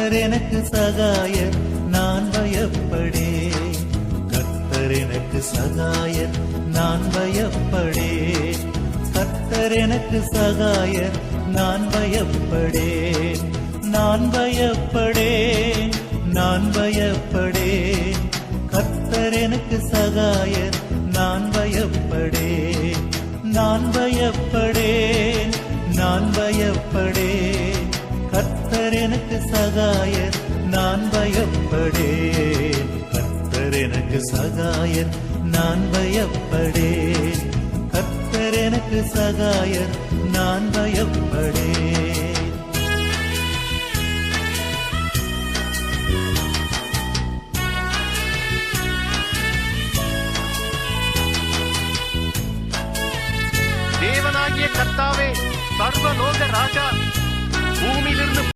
கர்த்தர் எனக்கு சகாயர் நான் பயப்படேன். கர்த்தர் எனக்கு சகாயர் நான் பயப்படேன். கர்த்தர் எனக்கு சகாயர் நான் பயப்படேன். நான் பயப்படேன், நான் பயப்படேன். கர்த்தர் எனக்கு சகாயர் நான் பயப்படேன். நான் பயப்படேன், நான் பயப்படேன். கர்த்தர் எனக்கு சகாயர் நான் பயப்படேன். கர்த்தர் எனக்கு சகாயர் நான் பயப்படேன். கர்த்தர் எனக்கு சகாயர் நான் பயப்படேன்.